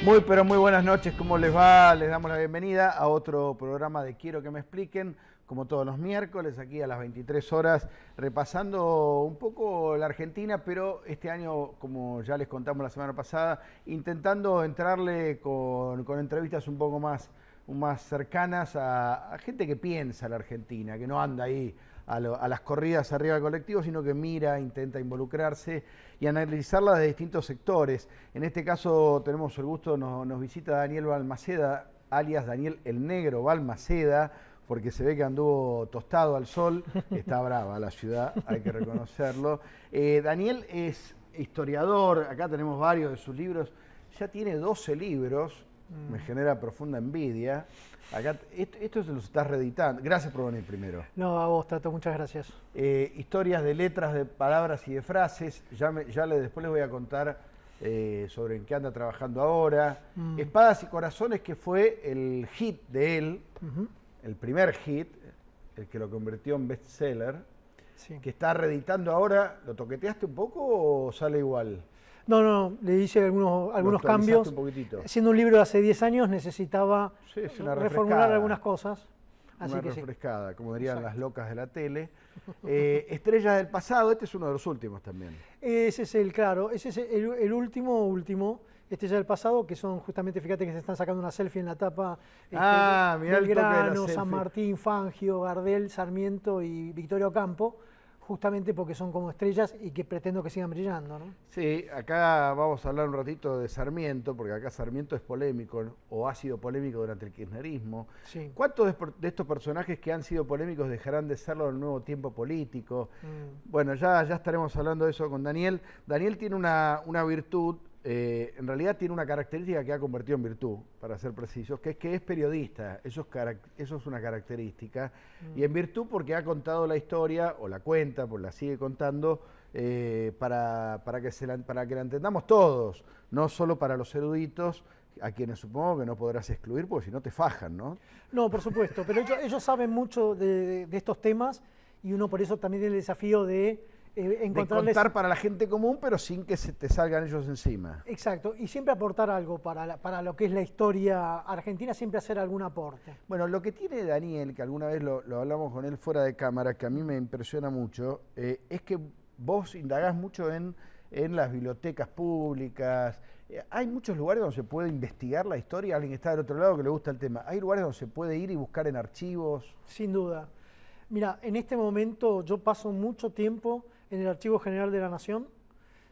Muy, pero muy buenas noches, ¿cómo les va? Les damos la bienvenida a otro programa de Quiero que me expliquen, como todos los miércoles, aquí a las 23 horas, repasando un poco la Argentina, pero este año, como ya les contamos la semana pasada, intentando entrarle con entrevistas un poco más cercanas a gente que piensa la Argentina, que no anda ahí a las corridas arriba del colectivo, sino que mira, intenta involucrarse y analizarla de distintos sectores. En este caso tenemos el gusto, nos visita Daniel Balmaceda, alias Daniel el Negro Balmaceda, porque se ve que anduvo tostado al sol. Está brava la ciudad, hay que reconocerlo. Daniel es historiador, acá tenemos varios de sus libros, ya tiene 12 libros, me genera profunda envidia. Acá, esto se los estás reeditando. Gracias por venir primero. No, a vos, Tato, muchas gracias. Historias de letras, de palabras y de frases. Después les voy a contar sobre en qué anda trabajando ahora. Espadas y Corazones, que fue el hit de él, el primer hit, el que lo convirtió en bestseller, sí, que está reeditando ahora. ¿Lo toqueteaste un poco o sale igual? No, le hice algunos cambios. Siendo un libro de hace 10 años necesitaba reformular algunas cosas. Así que refrescada, sí, como dirían las locas de la tele. Estrellas del pasado, este es uno de los últimos también. Ese es el último. Estrellas del pasado, que son justamente, fíjate que se están sacando una selfie en la tapa. Belgrano, San Martín, Fangio, Gardel, Sarmiento y Victoria Ocampo, justamente porque son como estrellas y que pretendo que sigan brillando, ¿no? Sí, acá vamos a hablar un ratito de Sarmiento, porque acá Sarmiento es polémico, o ha sido polémico durante el kirchnerismo. Sí. ¿Cuántos de estos personajes que han sido polémicos dejarán de serlo en el nuevo tiempo político? Bueno, ya estaremos hablando de eso con Daniel. Daniel tiene una virtud, en realidad tiene una característica que ha convertido en virtud, para ser precisos, que es periodista. Eso es una característica. Y en virtud porque ha contado la historia, o la cuenta, pues la sigue contando, para que la entendamos todos, no solo para los eruditos, a quienes supongo que no podrás excluir, porque si no te fajan, ¿no? No, por supuesto, pero ellos saben mucho de estos temas, y uno por eso también tiene el desafío de contar para la gente común, pero sin que se te salgan ellos encima. Exacto, y siempre aportar algo para lo que es la historia argentina, siempre hacer algún aporte. Bueno, lo que tiene Daniel, que alguna vez lo hablamos con él fuera de cámara, que a mí me impresiona mucho, es que vos indagás mucho en las bibliotecas públicas. Hay muchos lugares donde se puede investigar la historia, alguien que está del otro lado que le gusta el tema. Hay lugares donde se puede ir y buscar en archivos. Sin duda. Mira, en este momento yo paso mucho tiempo en el Archivo General de la Nación.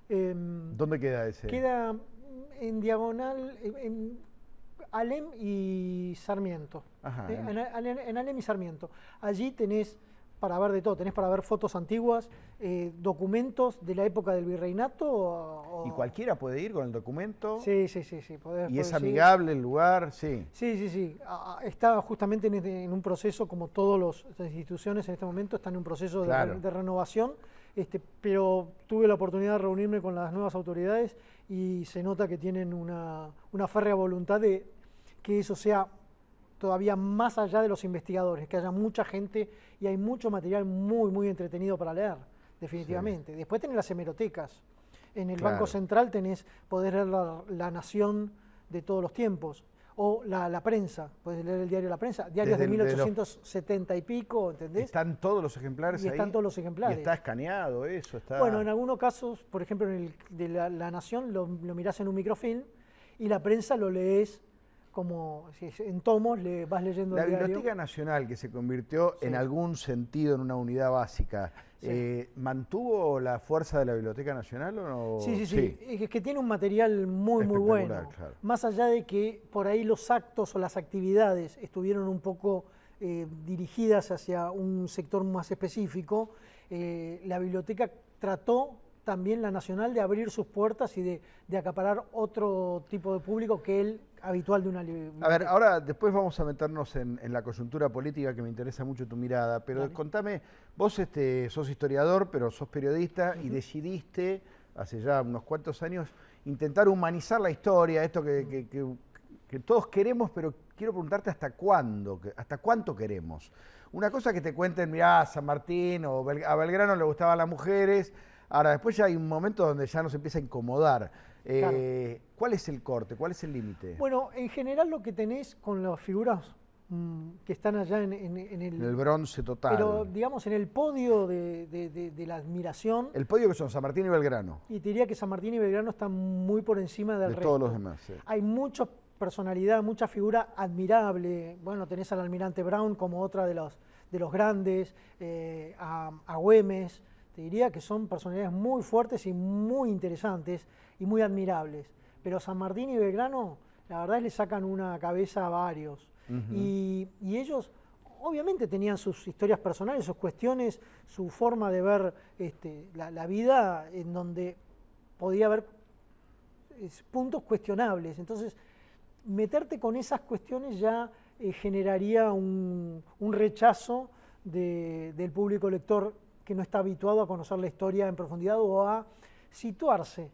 ¿Dónde queda ese? Queda en diagonal, en Alem y Sarmiento. Ajá, en Alem y Sarmiento. Allí tenés para ver de todo, tenés para ver fotos antiguas, documentos de la época del virreinato. ¿Y cualquiera puede ir con el documento? Sí. ¿Y es amigable el lugar? Sí. Sí. Está justamente en un proceso, como todas las instituciones en este momento, están en un proceso de renovación, pero tuve la oportunidad de reunirme con las nuevas autoridades y se nota que tienen una férrea voluntad de que eso sea todavía más allá de los investigadores, que haya mucha gente y hay mucho material muy entretenido para leer, definitivamente. Sí. Después tenés las hemerotecas. En el Banco Central podés leer la Nación de todos los tiempos, o la prensa, podés leer el diario La Prensa, diarios de 1870 y pico, ¿entendés? ¿Están todos los ejemplares ahí? Están todos los ejemplares. ¿Y está escaneado eso? Bueno, en algunos casos, por ejemplo, de la Nación lo mirás en un microfilm y la prensa lo lees como en tomos, vas leyendo el diario. La Biblioteca Nacional, que se convirtió en algún sentido en una unidad básica, ¿mantuvo la fuerza de la Biblioteca Nacional o no? Sí. Es que tiene un material muy bueno. Claro. Más allá de que por ahí los actos o las actividades estuvieron un poco dirigidas hacia un sector más específico, la biblioteca trató también, la Nacional, de abrir sus puertas y de acaparar otro tipo de público que el habitual de una biblioteca. A ver, ahora después vamos a meternos en la coyuntura política, que me interesa mucho tu mirada, pero contame, vos sos historiador, pero sos periodista y decidiste, hace ya unos cuantos años, intentar humanizar la historia, esto que todos queremos, pero quiero preguntarte hasta cuánto queremos. Una cosa que te cuenten, mirá, San Martín o a Belgrano le gustaban las mujeres. Ahora, después ya hay un momento donde ya nos empieza a incomodar. Claro. ¿Cuál es el corte? ¿Cuál es el límite? Bueno, en general lo que tenés con las figuras que están allá en el bronce total. Pero digamos en el podio de la admiración. El podio que son San Martín y Belgrano. Y te diría que San Martín y Belgrano están muy por encima del resto. De todos los demás. Sí. Hay mucha personalidad, mucha figura admirable. Bueno, tenés al almirante Brown como otra de los grandes, a Güemes. Te diría que son personalidades muy fuertes y muy interesantes y muy admirables. Pero San Martín y Belgrano, la verdad, le sacan una cabeza a varios. Y ellos obviamente tenían sus historias personales, sus cuestiones, su forma de ver la vida, en donde podía haber puntos cuestionables. Entonces, meterte con esas cuestiones ya generaría un rechazo del público lector que no está habituado a conocer la historia en profundidad o a situarse.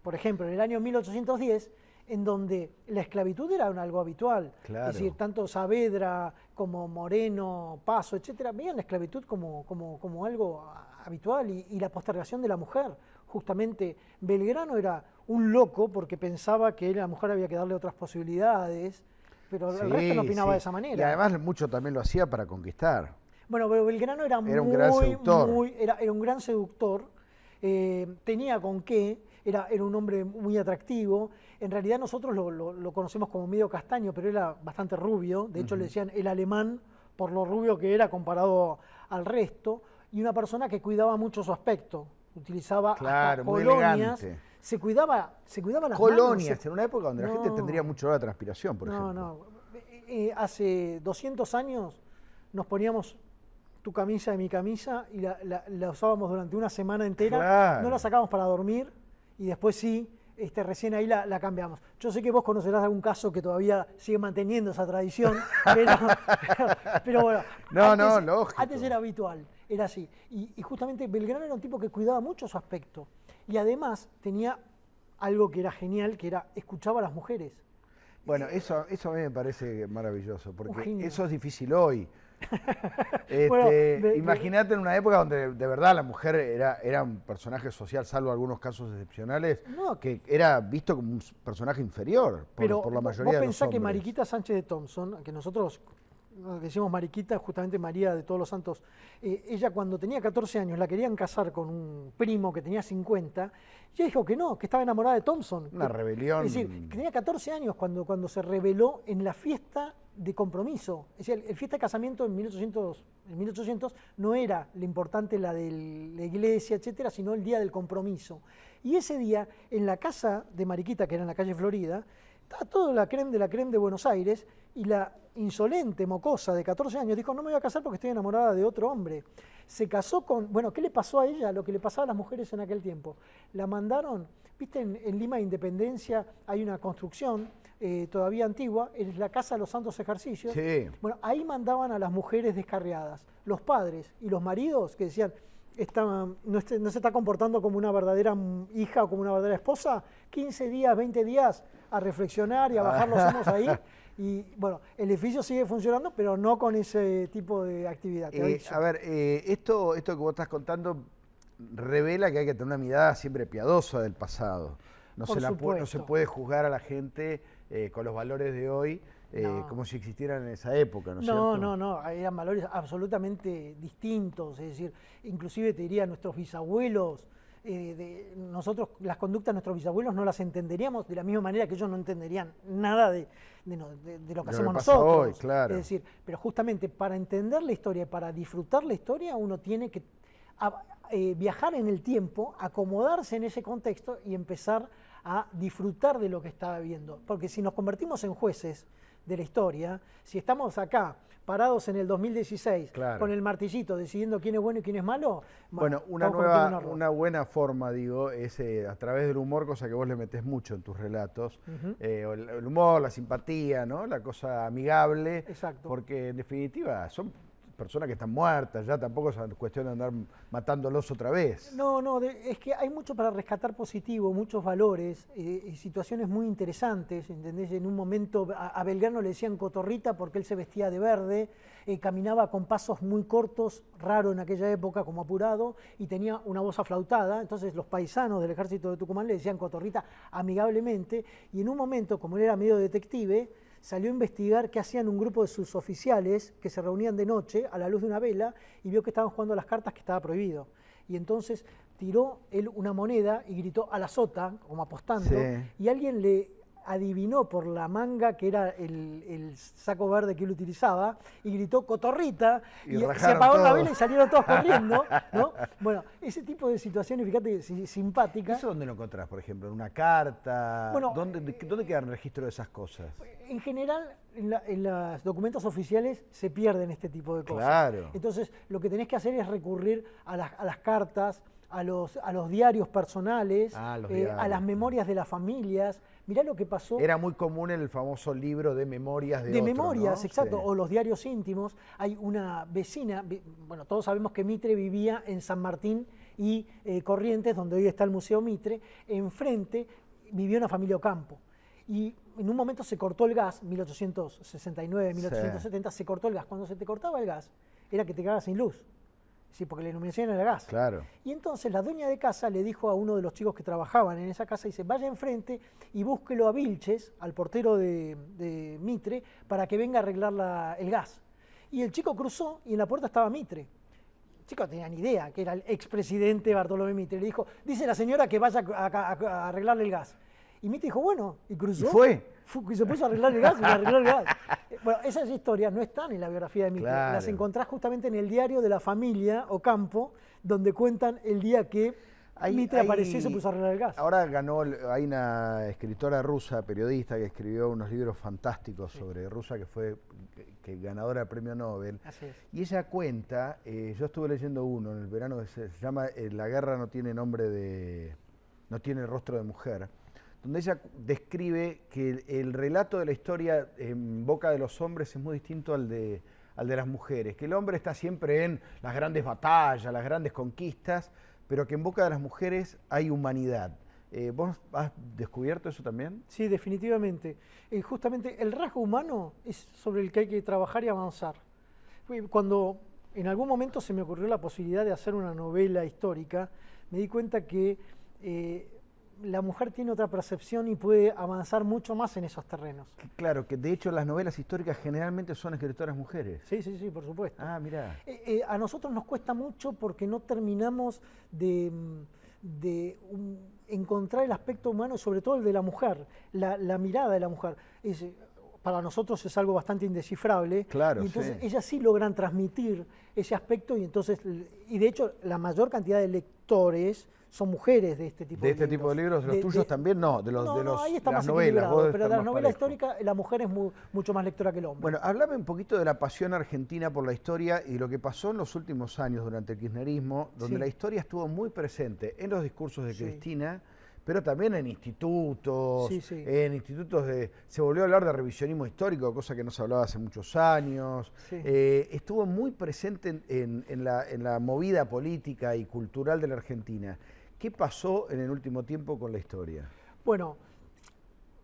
Por ejemplo, en el año 1810, en donde la esclavitud era algo habitual. Claro. Es decir, tanto Saavedra como Moreno, Paso, etcétera, veían la esclavitud como algo habitual y la postergación de la mujer. Justamente Belgrano era un loco porque pensaba que a la mujer había que darle otras posibilidades, pero el resto no opinaba de esa manera. Y además mucho también lo hacía para conquistar. Bueno, pero Belgrano era un gran seductor. Era un gran seductor, tenía con qué, era un hombre muy atractivo. En realidad nosotros lo conocemos como medio castaño, pero era bastante rubio. De hecho, le decían el alemán por lo rubio que era comparado al resto. Y una persona que cuidaba mucho su aspecto. Utilizaba hasta colonias. Se cuidaba las colonias, manos. En una época donde la gente tendría mucho olor a transpiración, por ejemplo. No. Hace 200 años nos poníamos tu camisa y mi camisa y la usábamos durante una semana entera. Claro. No la sacábamos para dormir y después sí, recién ahí la cambiamos. Yo sé que vos conocerás algún caso que todavía sigue manteniendo esa tradición, pero bueno. Lógico. Antes era habitual, era así. Y justamente Belgrano era un tipo que cuidaba mucho su aspecto. Y además tenía algo que era genial, que era escuchaba a las mujeres. Bueno, eso a mí me parece maravilloso, porque eso es difícil hoy. Imagínate en una época donde de verdad la mujer era un personaje social, salvo algunos casos excepcionales, que era visto como un personaje inferior por la mayoría de los hombres. Vos pensás que Mariquita Sánchez de Thompson, que nosotros decimos Mariquita, justamente María de Todos los Santos, ella cuando tenía 14 años la querían casar con un primo que tenía 50, y ella dijo que no, que estaba enamorada de Thompson. Una rebelión. Es decir, que tenía 14 años cuando se rebeló en la fiesta de compromiso. Es decir, el fiesta de casamiento en 1800 no era lo importante la de la iglesia, etcétera, sino el día del compromiso. Y ese día, en la casa de Mariquita, que era en la calle Florida, estaba toda la crème de Buenos Aires, y la insolente mocosa de 14 años dijo, no me voy a casar porque estoy enamorada de otro hombre. Se casó con... Bueno, ¿qué le pasó a ella? Lo que le pasaba a las mujeres en aquel tiempo. La mandaron, viste, en Lima Independencia hay una construcción todavía antigua, es la Casa de los Santos Ejercicios. Sí. Bueno, ahí mandaban a las mujeres descarriadas. Los padres y los maridos que decían, no se está comportando como una verdadera hija o como una verdadera esposa, 15 días, 20 días a reflexionar y a bajar los humos ahí. Y bueno, el edificio sigue funcionando, pero no con ese tipo de actividad. A ver, esto que vos estás contando revela que hay que tener una mirada siempre piadosa del pasado. No se puede juzgar a la gente con los valores de hoy como si existieran en esa época, ¿no es cierto? No, eran valores absolutamente distintos. Es decir, inclusive te diría, nuestros bisabuelos, nosotros las conductas de nuestros bisabuelos no las entenderíamos de la misma manera que ellos no entenderían nada de lo que hacemos nosotros. Hoy, claro. Es decir, pero justamente para entender la historia, para disfrutar la historia, uno tiene que viajar en el tiempo, acomodarse en ese contexto y empezar a disfrutar de lo que está viendo. Porque si nos convertimos en jueces de la historia, si estamos acá parados en el 2016 con el martillito decidiendo quién es bueno y quién es malo, bueno, una buena forma, digo, es a través del humor, cosa que vos le metés mucho en tus relatos, el humor, la simpatía, ¿no? La cosa amigable. Exacto. Porque en definitiva son personas que están muertas, ya tampoco es cuestión de andar matándolos otra vez. No, es que hay mucho para rescatar positivo, muchos valores, situaciones muy interesantes, ¿entendés? En un momento a Belgrano le decían cotorrita porque él se vestía de verde, caminaba con pasos muy cortos, raro en aquella época, como apurado, y tenía una voz aflautada, entonces los paisanos del ejército de Tucumán le decían cotorrita amigablemente, y en un momento, como él era medio detective, salió a investigar qué hacían un grupo de sus oficiales que se reunían de noche a la luz de una vela y vio que estaban jugando a las cartas, que estaba prohibido. Y entonces tiró él una moneda y gritó a la sota, como apostando, sí. Y alguien le adivinó por la manga que era el saco verde que él utilizaba y gritó cotorrita y se apagó la vela y salieron todos corriendo, ¿no? Bueno, ese tipo de situaciones, fíjate, simpáticas. ¿Eso dónde lo encontrás, por ejemplo? ¿En una carta? Bueno, ¿Dónde queda el registro de esas cosas? En general, en los documentos oficiales se pierden este tipo de cosas. Claro. Entonces, lo que tenés que hacer es recurrir a las cartas, a los diarios personales, a las memorias de las familias. Mirá lo que pasó. Era muy común el famoso libro de memorias de otro, memorias, ¿no? Exacto, sí. O los diarios íntimos. Hay una vecina, bueno, todos sabemos que Mitre vivía en San Martín y Corrientes, donde hoy está el Museo Mitre. Enfrente vivía una familia Ocampo. Y en un momento se cortó el gas, 1869, 1870, sí. Se cortó el gas. Cuando se te cortaba el gas, era que te quedabas sin luz. Sí, porque la iluminación era gas. Claro. Y entonces la dueña de casa le dijo a uno de los chicos que trabajaban en esa casa, dice, vaya enfrente y búsquelo a Vilches, al portero de Mitre, para que venga a arreglar el gas. Y el chico cruzó y en la puerta estaba Mitre. El chico no tenía ni idea que era el expresidente Bartolomé Mitre. Le dijo, dice la señora que vaya a arreglarle el gas. Y Mitre dijo, bueno, y cruzó. ¿Y fue? Y se puso a arreglar el gas y arregló el gas. Bueno, esas historias no están en la biografía de Mitre, claro. Las encontrás justamente en el diario de la familia Ocampo, donde cuentan el día que Mitre apareció y se puso a arreglar el gas. Ahora hay una escritora rusa, periodista, que escribió unos libros fantásticos sobre Rusia, que fue ganadora del premio Nobel. Así es. Y ella cuenta, yo estuve leyendo uno en el verano, que se llama La guerra no tiene no tiene rostro de mujer, donde ella describe que el relato de la historia en boca de los hombres es muy distinto al de las mujeres, que el hombre está siempre en las grandes batallas, las grandes conquistas, pero que en boca de las mujeres hay humanidad. ¿Vos has descubierto eso también? Sí, definitivamente. Justamente el rasgo humano es sobre el que hay que trabajar y avanzar. Cuando en algún momento se me ocurrió la posibilidad de hacer una novela histórica, me di cuenta que la mujer tiene otra percepción y puede avanzar mucho más en esos terrenos. Claro, que de hecho las novelas históricas generalmente son escritoras mujeres. Sí, por supuesto. Ah, mirá. A nosotros nos cuesta mucho porque no terminamos de encontrar el aspecto humano, sobre todo el de la mujer, la mirada de la mujer. Para nosotros es algo bastante indescifrable. Claro, y entonces sí. Ellas sí logran transmitir ese aspecto y de hecho la mayor cantidad de lectores son mujeres de este tipo de libros. ¿De este tipo de libros? ¿Los tuyos también? No, de ahí está más novelas. Pero de la novela histórica la mujer es mucho más lectora que el hombre. Bueno, háblame un poquito de la pasión argentina por la historia y lo que pasó en los últimos años durante el kirchnerismo, donde la historia estuvo muy presente en los discursos de Cristina, pero también en institutos, se volvió a hablar de revisionismo histórico, cosa que no se hablaba hace muchos años. Estuvo muy presente en la movida política y cultural de la Argentina. ¿Qué pasó en el último tiempo con la historia? Bueno,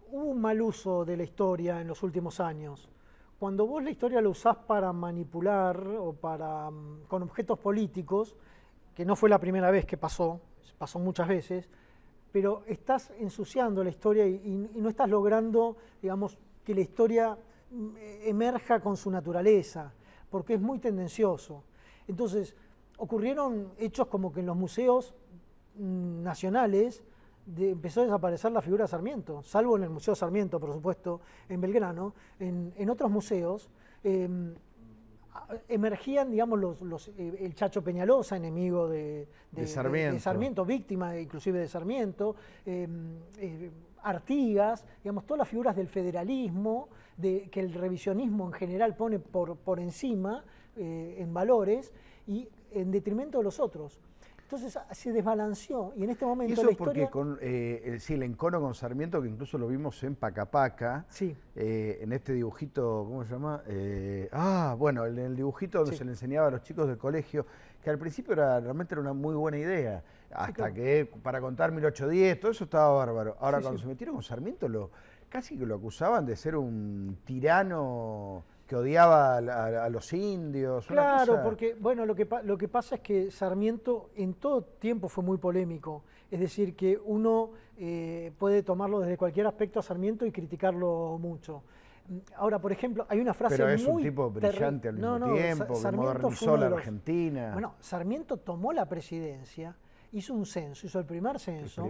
hubo un mal uso de la historia en los últimos años. Cuando vos la historia la usás para manipular o con objetos políticos, que no fue la primera vez que pasó muchas veces, pero estás ensuciando la historia y no estás logrando, digamos, que la historia emerja con su naturaleza, porque es muy tendencioso. Entonces, ocurrieron hechos como que en los museos nacionales empezó a desaparecer la figura de Sarmiento, salvo en el Museo Sarmiento, por supuesto, en Belgrano. En otros museos emergían, digamos, el Chacho Peñalosa, enemigo de Sarmiento, víctima inclusive de Sarmiento, Artigas, digamos, todas las figuras del federalismo, que el revisionismo en general pone por encima en valores y en detrimento de los otros. Entonces se desbalanceó y en este momento y eso la historia... porque con el encono con Sarmiento, que incluso lo vimos en Pacapaca, Sí. En este dibujito, ¿cómo se llama? Bueno, en el dibujito donde se le enseñaba a los chicos del colegio, que al principio realmente era una muy buena idea, hasta que para contar 1810, todo eso estaba bárbaro. Ahora cuando se metieron con Sarmiento, casi que lo acusaban de ser un tirano que odiaba a los indios. Claro, porque bueno, lo que pasa es que Sarmiento en todo tiempo fue muy polémico. Es decir, que uno puede tomarlo desde cualquier aspecto a Sarmiento y criticarlo mucho. Ahora, por ejemplo, hay una frase muy... Pero es un tipo brillante al mismo tiempo, que modernizó la Argentina. Bueno, Sarmiento tomó la presidencia, hizo un censo, hizo el primer censo,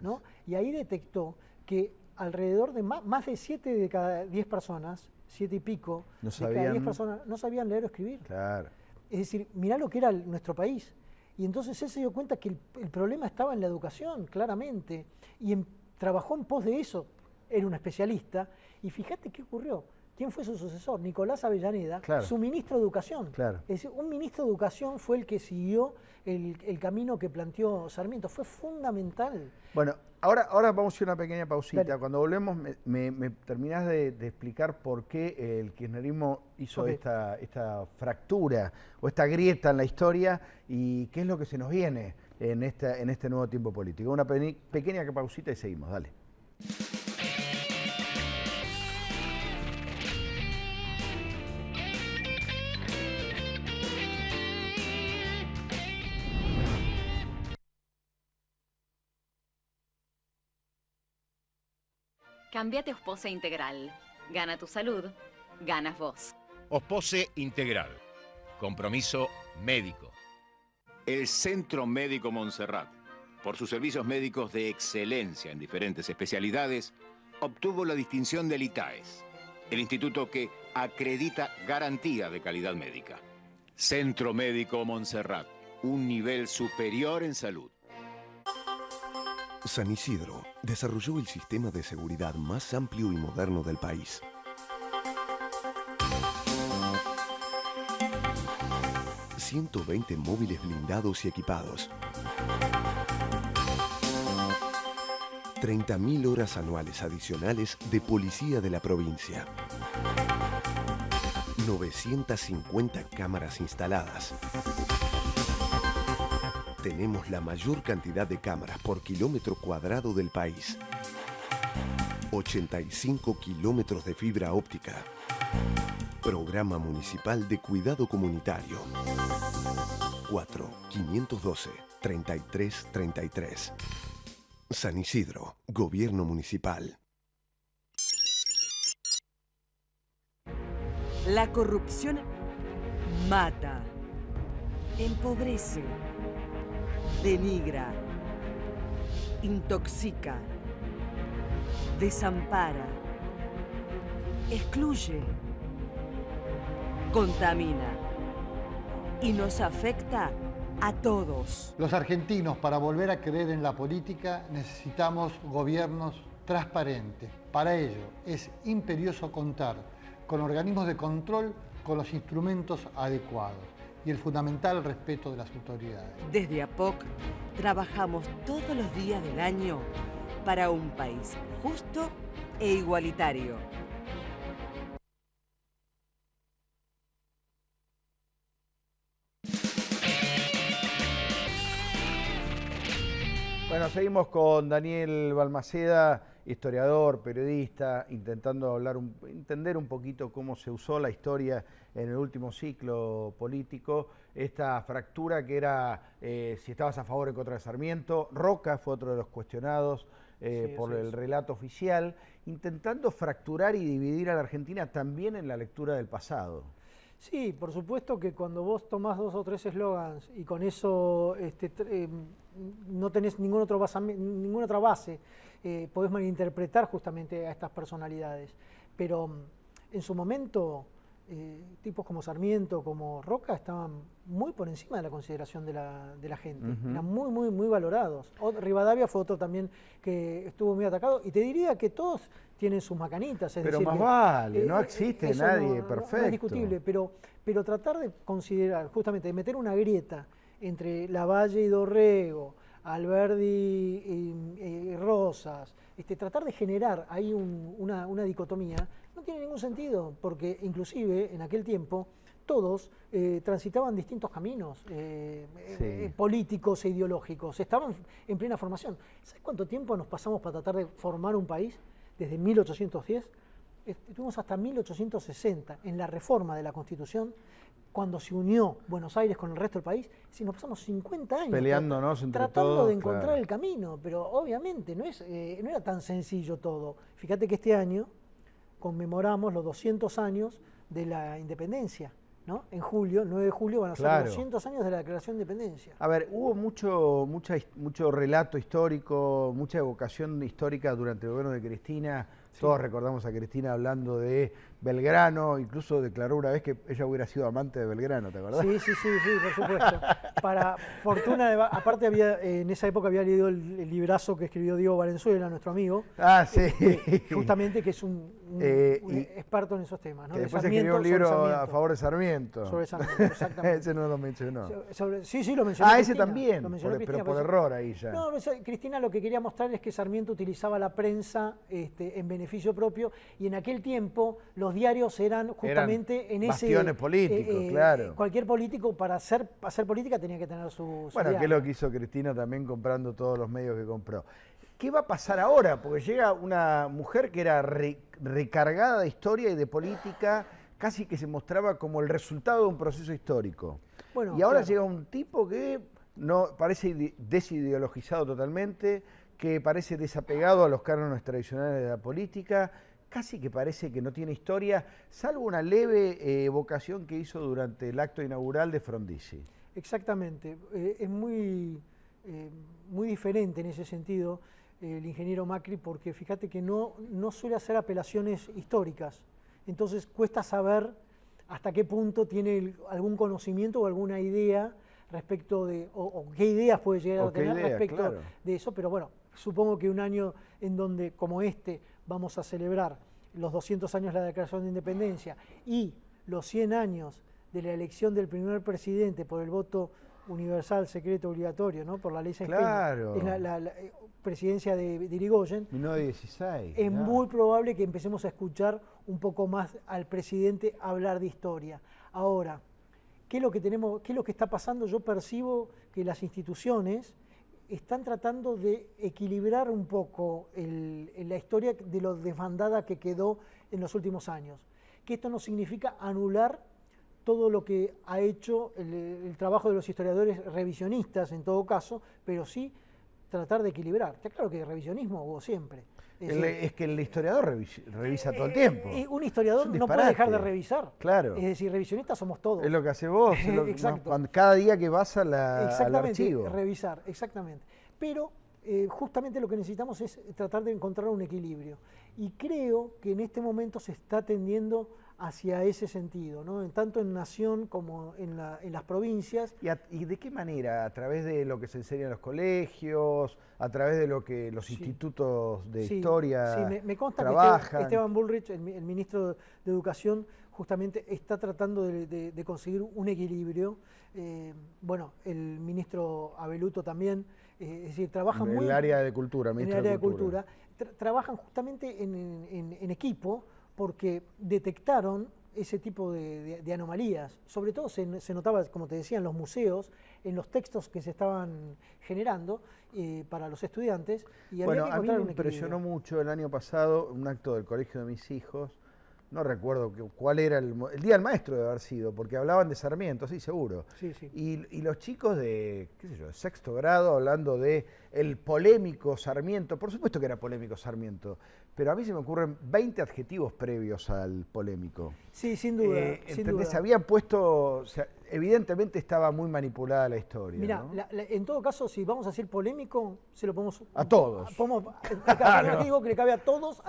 ¿no? Y ahí detectó que alrededor de más de 7 de cada 10 personas, 7 y pico, de cada 10 personas no sabían leer o escribir. Claro. Es decir, mirá lo que era nuestro país. Y entonces él se dio cuenta que el problema estaba en la educación, claramente, y trabajó en pos de eso. Era un especialista, y fíjate qué ocurrió. ¿Quién fue su sucesor? Nicolás Avellaneda, su ministro de Educación. Claro. Es decir, un ministro de Educación fue el que siguió el camino que planteó Sarmiento. Fue fundamental. Bueno, ahora vamos a hacer una pequeña pausita. Dale. Cuando volvemos me terminás de explicar por qué el kirchnerismo hizo esta fractura o esta grieta en la historia y qué es lo que se nos viene en este nuevo tiempo político. Una pequeña pausita y seguimos, dale. Cámbiate a Ospose Integral. Gana tu salud, ganas vos. Ospose Integral. Compromiso médico. El Centro Médico Montserrat, por sus servicios médicos de excelencia en diferentes especialidades, obtuvo la distinción del ITAES, el instituto que acredita garantía de calidad médica. Centro Médico Montserrat, un nivel superior en salud. San Isidro desarrolló el sistema de seguridad más amplio y moderno del país. ...120 móviles blindados y equipados... ...30.000 horas anuales adicionales de policía de la provincia... ...950 cámaras instaladas... Tenemos la mayor cantidad de cámaras por kilómetro cuadrado del país. 85 kilómetros de fibra óptica. Programa Municipal de Cuidado Comunitario. 4-512-3333. San Isidro, Gobierno Municipal. La corrupción mata, empobrece, denigra, intoxica, desampara, excluye, contamina y nos afecta a todos. Los argentinos, para volver a creer en la política, necesitamos gobiernos transparentes. Para ello es imperioso contar con organismos de control con los instrumentos adecuados y el fundamental respeto de las autoridades. Desde APOC trabajamos todos los días del año para un país justo e igualitario. Bueno, seguimos con Daniel Balmaceda, historiador, periodista, intentando entender un poquito cómo se usó la historia en el último ciclo político, esta fractura que era si estabas a favor o en contra de Sarmiento. Roca fue otro de los cuestionados por el relato oficial, intentando fracturar y dividir a la Argentina también en la lectura del pasado. Sí, por supuesto que cuando vos tomás 2 o 3 eslogans y con eso no tenés ninguna otra base, podés malinterpretar justamente a estas personalidades. Pero en su momento, tipos como Sarmiento, como Roca, estaban muy por encima de la consideración de la gente. Eran muy valorados. Rivadavia fue otro también que estuvo muy atacado. Y te diría que todos tienen sus macanitas. Pero más vale, no existe nadie perfecto. No es discutible, pero tratar de considerar, justamente, de meter una grieta entre Lavalle y Dorrego, Alberdi y Rosas, tratar de generar ahí una dicotomía, no tiene ningún sentido, porque inclusive en aquel tiempo todos transitaban distintos caminos políticos e ideológicos, estaban en plena formación. ¿Sabes cuánto tiempo nos pasamos para tratar de formar un país? Desde 1810, estuvimos hasta 1860 en la reforma de la Constitución, cuando se unió Buenos Aires con el resto del país. Si nos pasamos 50 años peleándonos entre tratando todos, de encontrar el camino, pero obviamente no era tan sencillo todo. Fíjate que este año conmemoramos los 200 años de la independencia, ¿no? En julio, 9 de julio, van a ser 200 años de la Declaración de Independencia. A ver, hubo mucho relato histórico, mucha evocación histórica durante el gobierno de Cristina. Sí. Todos recordamos a Cristina hablando de Belgrano, incluso declaró una vez que ella hubiera sido amante de Belgrano, ¿te acordás? Sí, por supuesto. Para fortuna, aparte en esa época había leído el librazo que escribió Diego Valenzuela, nuestro amigo. Ah, sí. Justamente que es un experto en esos temas, ¿no? Que después escribió un libro a favor de Sarmiento. Sobre Sarmiento, exactamente. Ese no lo mencionó. Sí, lo mencionó. Ese también, pero por error ahí ya. No, Cristina lo que quería mostrar es que Sarmiento utilizaba la prensa en beneficio propio, y en aquel tiempo los diarios eran justamente en ese... bastiones políticos, claro. Cualquier político para hacer política tenía que tener su bueno, diario. que es lo que hizo Cristina también comprando todos los medios que compró. ¿Qué va a pasar ahora? Porque llega una mujer que era recargada de historia y de política, casi que se mostraba como el resultado de un proceso histórico. Bueno, y ahora llega un tipo que no parece desideologizado totalmente, que parece desapegado a los cánones tradicionales de la política, casi que parece que no tiene historia, salvo una leve evocación que hizo durante el acto inaugural de Frondizi. Exactamente, es muy diferente en ese sentido el ingeniero Macri, porque fíjate que no suele hacer apelaciones históricas, entonces cuesta saber hasta qué punto tiene algún conocimiento o alguna idea respecto de, o qué ideas puede llegar a tener respecto de eso, pero bueno, supongo que un año en donde, como vamos a celebrar los 200 años de la Declaración de Independencia y los 100 años de la elección del primer presidente por el voto universal, secreto, obligatorio, ¿no? Por la ley Sáenz Peña, es la presidencia de Irigoyen. 1916. Es muy probable que empecemos a escuchar un poco más al presidente hablar de historia. Ahora, ¿qué es lo que está pasando? Yo percibo que las instituciones están tratando de equilibrar un poco la historia de lo desbandada que quedó en los últimos años. Que esto no significa anular todo lo que ha hecho el trabajo de los historiadores revisionistas en todo caso, pero sí tratar de equilibrar. Está claro que revisionismo hubo siempre. Es que el historiador revisa todo el tiempo. Un historiador no puede dejar de revisar. Claro. Es decir, revisionistas somos todos. Es lo que hace vos. Exacto. Cuando, cada día que vas al archivo. Revisar, exactamente. Pero justamente lo que necesitamos es tratar de encontrar un equilibrio. Y creo que en este momento se está tendiendo hacia ese sentido, ¿no? Tanto en Nación como en las provincias. ¿Y de qué manera? ¿A través de lo que se enseña en los colegios? ¿A través de lo que los institutos de historia me consta trabajan? Que Esteban Bullrich, el ministro de Educación, justamente está tratando de conseguir un equilibrio. Bueno, el ministro Abeluto también, es decir, trabajan muy... En el área de cultura, ministro de Cultura. Trabajan justamente en equipo, porque detectaron ese tipo de anomalías. Sobre todo se notaba, como te decía, en los museos, en los textos que se estaban generando para los estudiantes. Y bueno, a mí me impresionó mucho el año pasado un acto del colegio de mis hijos. No recuerdo cuál era el Día del Maestro de haber sido, porque hablaban de Sarmiento, sí, seguro. Sí. Y los chicos de, qué sé yo, de sexto grado hablando de el polémico Sarmiento. Por supuesto que era polémico Sarmiento, pero a mí se me ocurren 20 adjetivos previos al polémico. Sí, sin duda. ¿Entendés? Se habían puesto, o sea, evidentemente estaba muy manipulada la historia. Mirá, ¿no? En todo caso, si vamos a decir polémico, se lo podemos... A todos. Claro. Digo que le cabe a todos,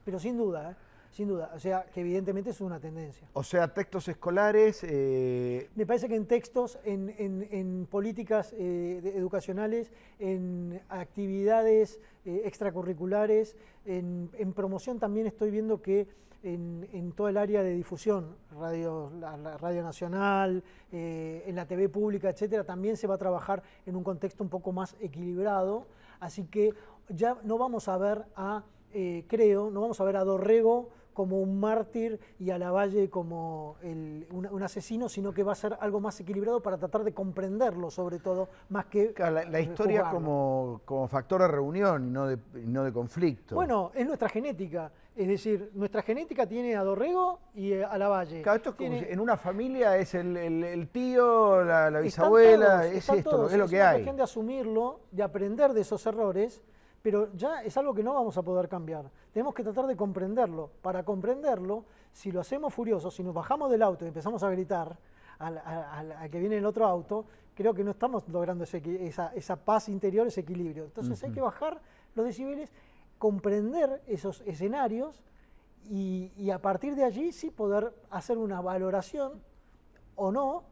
pero sin duda, sin duda. O sea, que evidentemente es una tendencia. O sea, textos escolares... Me parece que en textos, en políticas educacionales, en actividades extracurriculares, en promoción también estoy viendo que en todo el área de difusión, la Radio Nacional, en la TV pública, etcétera, también se va a trabajar en un contexto un poco más equilibrado, así que ya no vamos a ver no vamos a ver a Dorrego como un mártir y a Lavalle como un asesino, sino que va a ser algo más equilibrado para tratar de comprenderlo, sobre todo, más que la historia como factor de reunión y no de conflicto. Bueno, es nuestra genética. Es decir, nuestra genética tiene a Dorrego y a Lavalle. Claro, esto es como si en una familia es el tío, la bisabuela, es esto, es lo que hay. Es una cuestión de asumirlo, de aprender de esos errores, pero ya es algo que no vamos a poder cambiar. Tenemos que tratar de comprenderlo. Para comprenderlo, si lo hacemos furioso, si nos bajamos del auto y empezamos a gritar al que viene en el otro auto, creo que no estamos logrando esa paz interior, ese equilibrio. Entonces hay que bajar los decibeles, comprender esos escenarios y a partir de allí sí poder hacer una valoración o no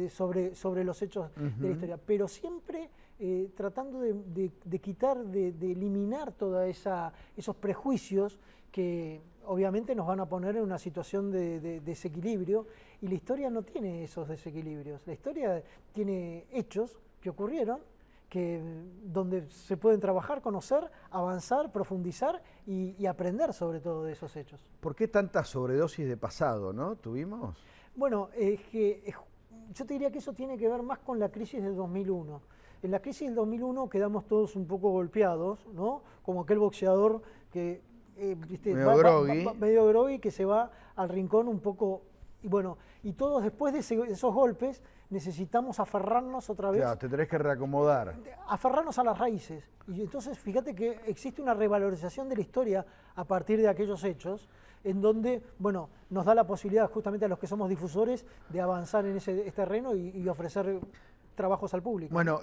sobre los hechos de la historia, pero siempre tratando de quitar, de eliminar todos esos prejuicios que obviamente nos van a poner en una situación de desequilibrio, y la historia no tiene esos desequilibrios. La historia tiene hechos que ocurrieron, donde se pueden trabajar, conocer, avanzar, profundizar y aprender sobre todo de esos hechos. ¿Por qué tanta sobredosis de pasado, no? ¿Tuvimos? Bueno, yo te diría que eso tiene que ver más con la crisis del 2001. En la crisis del 2001 quedamos todos un poco golpeados, ¿no? Como aquel boxeador que medio groggy, que se va al rincón un poco. Y bueno, y todos después de esos golpes necesitamos aferrarnos otra vez. Claro, te tenés que reacomodar. Aferrarnos a las raíces. Y entonces fíjate que existe una revalorización de la historia a partir de aquellos hechos, en donde, bueno, nos da la posibilidad justamente a los que somos difusores de avanzar en este terreno y ofrecer trabajos al público. Bueno,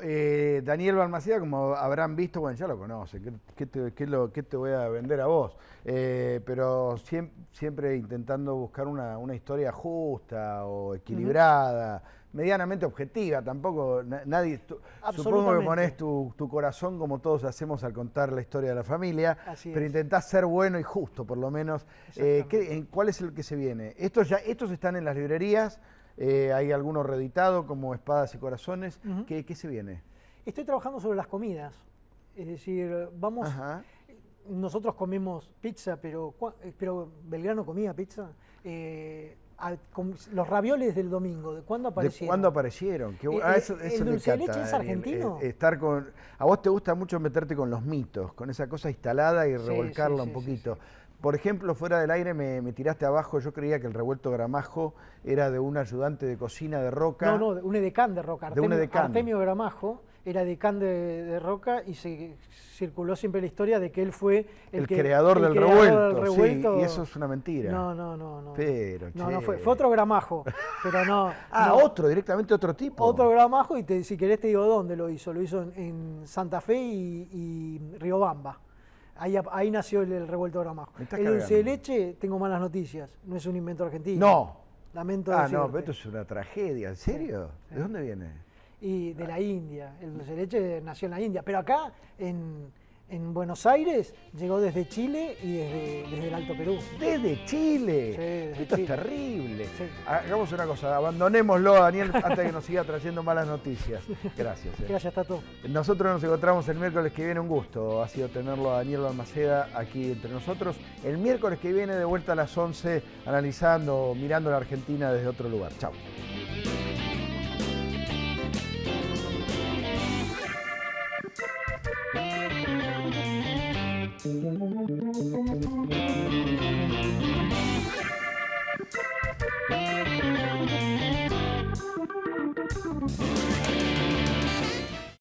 Daniel Balmaceda, como habrán visto, bueno, ya lo conocen, ¿qué te voy a vender a vos? Pero siempre intentando buscar una historia justa o equilibrada, medianamente objetiva, tampoco nadie... Supongo que ponés tu corazón como todos hacemos al contar la historia de la familia, pero intentás ser bueno y justo, por lo menos. ¿Cuál es el que se viene? Estos están en las librerías. Hay alguno reeditado como Espadas y Corazones. ¿Qué se viene? Estoy trabajando sobre las comidas. Es decir, nosotros comemos pizza, pero Belgrano comía pizza. Los ravioles del domingo, ¿de cuándo aparecieron? ¿De cuándo aparecieron? Eso el dulce de leche es argentino. A vos te gusta mucho meterte con los mitos, con esa cosa instalada y revolcarla un poquito. Sí. Por ejemplo, fuera del aire me tiraste abajo, yo creía que el revuelto Gramajo era de un ayudante de cocina de Roca. No, de un edecán de Roca. Artemio Gramajo era edecán de Roca y se circuló siempre la historia de que él fue el creador del revuelto. Sí, y eso es una mentira. No. Pero, no fue otro Gramajo, pero no. Directamente otro tipo. Otro Gramajo, y si querés te digo dónde lo hizo. Lo hizo en Santa Fe y Riobamba. Ahí nació el revuelto Gramajo. El dulce de leche, tengo malas noticias, no es un invento argentino. No. Lamento decirte. No, pero esto es una tragedia, ¿en serio? Sí. ¿De dónde viene? Y de la India. El dulce de leche nació en la India, pero acá en Buenos Aires llegó desde Chile y desde el Alto Perú. ¿Desde Chile? Sí, desde Esto Chile. Es terrible. Sí. Hagamos una cosa, abandonémoslo, Daniel, antes de que nos siga trayendo malas noticias. Gracias. Gracias, Tato. Nosotros nos encontramos el miércoles que viene, un gusto. Ha sido tenerlo a Daniel Balmaceda aquí entre nosotros. El miércoles que viene, de vuelta a las 11, analizando, mirando la Argentina desde otro lugar. Chao.